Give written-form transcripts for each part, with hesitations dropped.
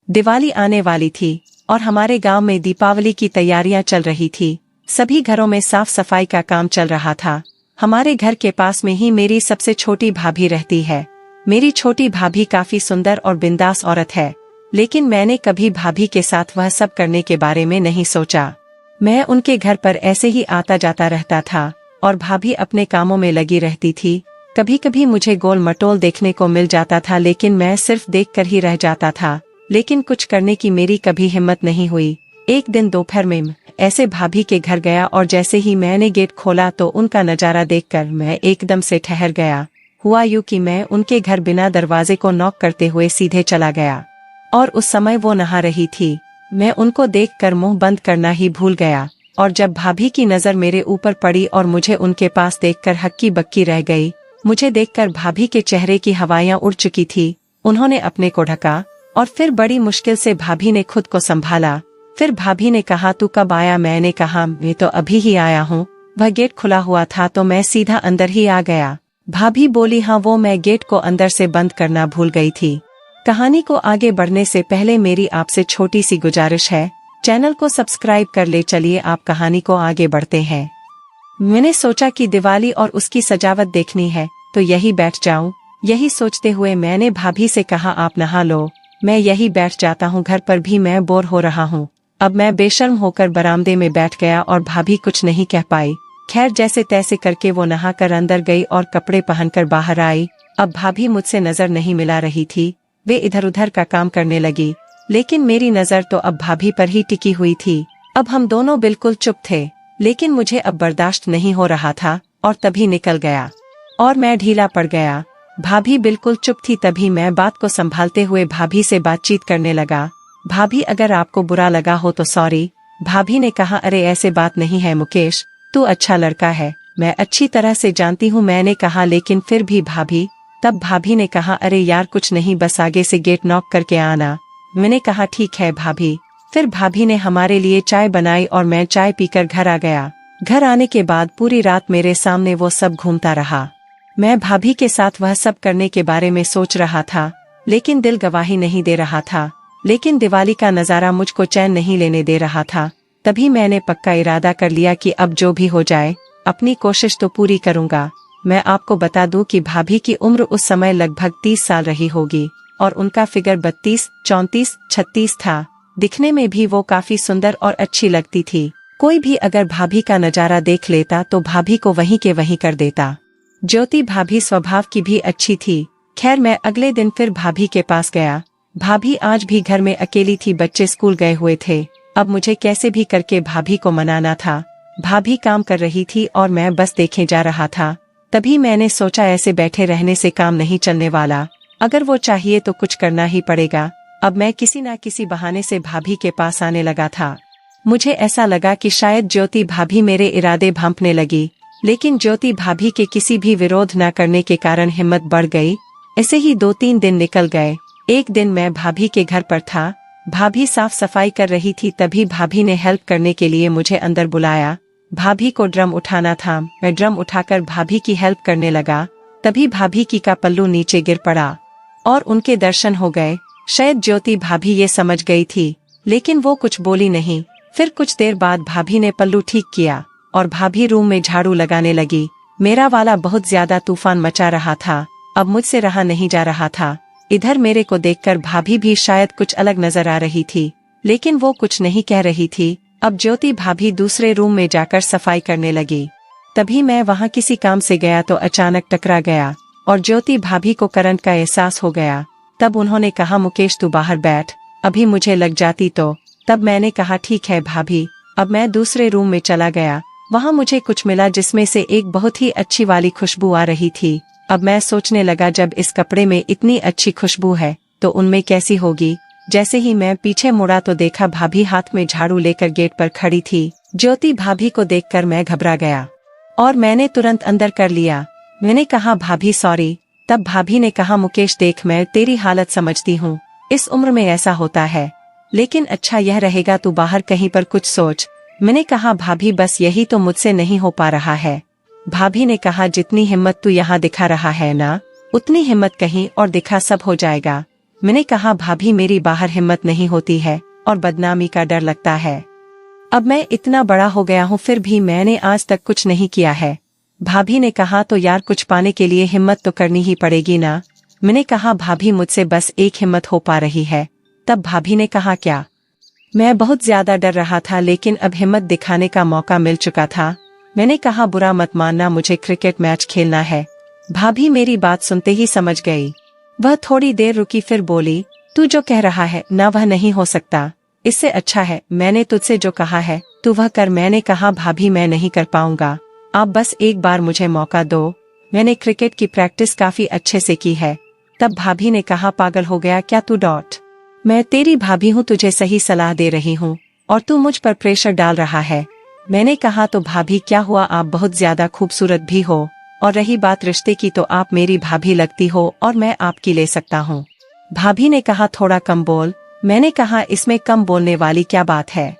दिवाली आने वाली थी और हमारे गांव में दीपावली की तैयारियां चल रही थी। सभी घरों में साफ सफाई का काम चल रहा था। हमारे घर के पास में ही मेरी सबसे छोटी भाभी रहती है। मेरी छोटी भाभी काफी सुंदर और बिंदास औरत है, लेकिन मैंने कभी भाभी के साथ वह सब करने के बारे में नहीं सोचा। मैं उनके घर पर ऐसे ही आता जाता रहता था और भाभी अपने कामों में लगी रहती थी। कभी कभी मुझे गोल मटोल देखने को मिल जाता था, लेकिन मैं सिर्फ देखकर ही रह जाता था, लेकिन कुछ करने की मेरी कभी हिम्मत नहीं हुई। एक दिन दोपहर में ऐसे भाभी के घर गया और जैसे ही मैंने गेट खोला तो उनका नजारा देखकर मैं एकदम से ठहर गया। हुआ यूं कि मैं उनके घर बिना दरवाजे को नॉक करते हुए सीधे चला गया और उस समय वो नहा रही थी। मैं उनको देखकर मुंह बंद करना ही भूल गया और जब भाभी की नजर मेरे ऊपर पड़ी और मुझे उनके पास देखकर हक्की बक्की रह गई। मुझे देखकर भाभी के चेहरे की हवाइयां उड़ चुकी थी। उन्होंने अपने को ढका और फिर बड़ी मुश्किल से भाभी ने खुद को संभाला। फिर भाभी ने कहा, तू कब आया? मैंने कहा, मैं तो अभी ही आया हूँ। वह गेट खुला हुआ था तो मैं सीधा अंदर ही आ गया। भाभी बोली, हाँ वो मैं गेट को अंदर से बंद करना भूल गई थी। कहानी को आगे बढ़ने से पहले मेरी आपसे छोटी सी गुजारिश है, चैनल को सब्सक्राइब कर ले। चलिए आप कहानी को आगे बढ़ते हैं। मैंने सोचा कि दिवाली और उसकी सजावट देखनी है तो यही बैठ जाऊं। यही सोचते हुए मैंने भाभी से कहा, आप नहा लो, मैं यही बैठ जाता हूँ, घर पर भी मैं बोर हो रहा हूँ। अब मैं बेशर्म होकर बरामदे में बैठ गया और भाभी कुछ नहीं कह पाई। खैर जैसे तैसे करके वो नहाकर अंदर गई और कपड़े पहनकर बाहर आई। अब भाभी मुझसे नजर नहीं मिला रही थी, वे इधर उधर का काम करने लगी, लेकिन मेरी नजर तो अब भाभी पर ही टिकी हुई थी। अब हम दोनों बिल्कुल चुप थे, लेकिन मुझे अब बर्दाश्त नहीं हो रहा था और तभी निकल गया और मैं ढीला पड़ गया। भाभी बिल्कुल चुप थी, तभी मैं बात को संभालते हुए भाभी से बातचीत करने लगा। भाभी अगर आपको बुरा लगा हो तो सॉरी। भाभी ने कहा, अरे ऐसे बात नहीं है मुकेश, तू अच्छा लड़का है, मैं अच्छी तरह से जानती हूँ। मैंने कहा, लेकिन फिर भी भाभी। तब भाभी ने कहा, अरे यार कुछ नहीं, बस आगे से गेट नॉक करके आना। मैंने कहा, ठीक है भाभी। फिर भाभी ने हमारे लिए चाय बनाई और मैं चाय पीकर घर आ गया। घर आने के बाद पूरी रात मेरे सामने वो सब घूमता रहा। मैं भाभी के साथ वह सब करने के बारे में सोच रहा था, लेकिन दिल गवाही नहीं दे रहा था। लेकिन दिवाली का नजारा मुझको चैन नहीं लेने दे रहा था। तभी मैंने पक्का इरादा कर लिया कि अब जो भी हो जाए अपनी कोशिश तो पूरी करूंगा। मैं आपको बता दूं कि भाभी की उम्र उस समय लगभग 30 साल रही होगी और उनका फिगर 32, 34, 36 था। दिखने में भी वो काफी सुंदर और अच्छी लगती थी। कोई भी अगर भाभी का नजारा देख लेता तो भाभी को वहीं के वहीं कर देता। ज्योति भाभी स्वभाव की भी अच्छी थी। खैर मैं अगले दिन फिर भाभी के पास गया। भाभी आज भी घर में अकेली थी, बच्चे स्कूल गए हुए थे। अब मुझे कैसे भी करके भाभी को मनाना था। भाभी काम कर रही थी और मैं बस देखे जा रहा था। तभी मैंने सोचा, ऐसे बैठे रहने से काम नहीं चलने वाला, अगर वो चाहिए तो कुछ करना ही पड़ेगा। अब मैं किसी ना किसी बहाने से भाभी के पास आने लगा था। मुझे ऐसा लगा कि शायद ज्योति भाभी मेरे इरादे भांपने लगी, लेकिन ज्योति भाभी के किसी भी विरोध न करने के कारण हिम्मत बढ़ गई। ऐसे ही 2-3 दिन निकल गए। एक दिन मैं भाभी के घर पर था। भाभी साफ सफाई कर रही थी, तभी भाभी ने हेल्प करने के लिए मुझे अंदर बुलाया। भाभी को ड्रम उठाना था, मैं ड्रम उठाकर भाभी की हेल्प करने लगा। तभी भाभी की का पल्लू नीचे गिर पड़ा और उनके दर्शन हो गए। शायद ज्योति भाभी ये समझ गई थी, लेकिन वो कुछ बोली नहीं। फिर कुछ देर बाद भाभी ने पल्लू ठीक किया और भाभी रूम में झाड़ू लगाने लगी। मेरा वाला बहुत ज्यादा तूफान मचा रहा था, अब मुझसे रहा नहीं जा रहा था। इधर मेरे को देखकर भाभी भी शायद कुछ अलग नजर आ रही थी, लेकिन वो कुछ नहीं कह रही थी। अब ज्योति भाभी दूसरे रूम में जाकर सफाई करने लगी। तभी मैं वहां किसी काम से गया तो अचानक टकरा गया और ज्योति भाभी को करंट का एहसास हो गया। तब उन्होंने कहा, मुकेश तू बाहर बैठ, अभी मुझे लग जाती तो। तब मैंने कहा, ठीक है भाभी। अब मैं दूसरे रूम में चला गया। वहां मुझे कुछ मिला जिसमें से एक बहुत ही अच्छी वाली खुशबू आ रही थी। अब मैं सोचने लगा, जब इस कपड़े में इतनी अच्छी खुशबू है तो उनमें कैसी होगी। जैसे ही मैं पीछे मुड़ा तो देखा भाभी हाथ में झाड़ू लेकर गेट पर खड़ी थी। ज्योति भाभी को देखकर मैं घबरा गया और मैंने तुरंत अंदर कर लिया। मैंने कहा, भाभी सॉरी। तब भाभी ने कहा, मुकेश देख, मैं तेरी हालत समझती हूँ, इस उम्र में ऐसा होता है, लेकिन अच्छा यह रहेगा तू बाहर कहीं पर कुछ सोच। मैंने कहा, भाभी बस यही तो मुझसे नहीं हो पा रहा है। भाभी ने कहा, जितनी हिम्मत तू यहाँ दिखा रहा है ना, उतनी हिम्मत कहीं और दिखा, सब हो जाएगा। मैंने कहा भाभी मेरी बाहर हिम्मत नहीं होती है और बदनामी का डर लगता है। अब मैं इतना बड़ा हो गया हूँ फिर भी मैंने आज तक कुछ नहीं किया है। भाभी ने कहा तो यार कुछ पाने के लिए हिम्मत तो करनी ही पड़ेगी ना। मैंने कहा भाभी मुझसे बस एक हिम्मत हो पा रही है। तब भाभी ने कहा क्या? मैं बहुत ज्यादा डर रहा था लेकिन अब हिम्मत दिखाने का मौका मिल चुका था। मैंने कहा बुरा मत मानना मुझे क्रिकेट मैच खेलना है। भाभी मेरी बात सुनते ही समझ गई। वह थोड़ी देर रुकी फिर बोली तू जो कह रहा है ना वह नहीं हो सकता। इससे अच्छा है मैंने तुझसे जो कहा है तू वह कर। मैंने कहा भाभी मैं नहीं कर पाऊंगा, आप बस एक बार मुझे मौका दो। मैंने क्रिकेट की प्रैक्टिस काफी अच्छे से की है। तब भाभी ने कहा पागल हो गया क्या तू? मैं तेरी भाभी हूँ, तुझे सही सलाह दे रही हूँ और तू मुझ पर प्रेशर डाल रहा है। मैंने कहा तो भाभी क्या हुआ, आप बहुत ज्यादा खूबसूरत भी हो और रही बात रिश्ते की तो आप मेरी भाभी लगती हो और मैं आपकी ले सकता हूँ। भाभी ने कहा थोड़ा कम बोल। मैंने कहा इसमें कम बोलने वाली क्या बात है।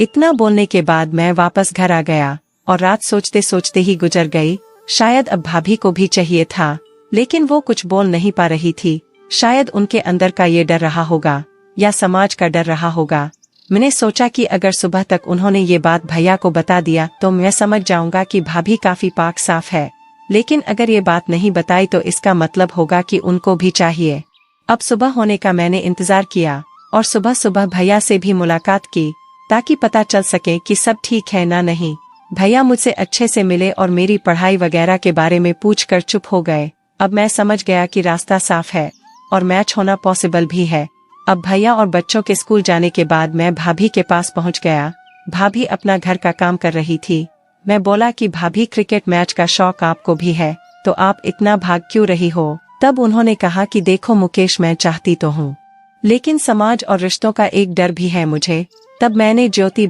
इतना बोलने के बाद मैं वापस घर आ गया और रात सोचते सोचते ही गुजर गई। शायद अब भाभी को भी चाहिए था लेकिन वो कुछ बोल नहीं पा रही थी। शायद उनके अंदर का ये डर रहा होगा या समाज का डर रहा होगा। मैंने सोचा कि अगर सुबह तक उन्होंने ये बात भैया को बता दिया तो मैं समझ जाऊंगा कि भाभी काफी पाक साफ है, लेकिन अगर ये बात नहीं बताई तो इसका मतलब होगा कि उनको भी चाहिए। अब सुबह होने का मैंने इंतजार किया और सुबह सुबह भैया से भी मुलाकात की ताकि पता चल सके कि सब ठीक है ना नहीं। भैया मुझसे अच्छे से मिले और मेरी पढ़ाई वगैरह के बारे में पूछकर चुप हो गए। अब मैं समझ गया कि रास्ता साफ है और मैच होना पॉसिबल भी है। अब भैया और बच्चों के स्कूल जाने के बाद मैं भाभी के पास पहुंच गया। भाभी अपना घर का काम कर रही थी। मैं बोला कि भाभी क्रिकेट मैच का शौक आपको भी है तो आप इतना भाग क्यों रही हो? तब उन्होंने कहा कि देखो मुकेश मैं चाहती तो हूँ लेकिन समाज और रिश्तों का एक डर भी है मुझे। तब मैंने ज्योति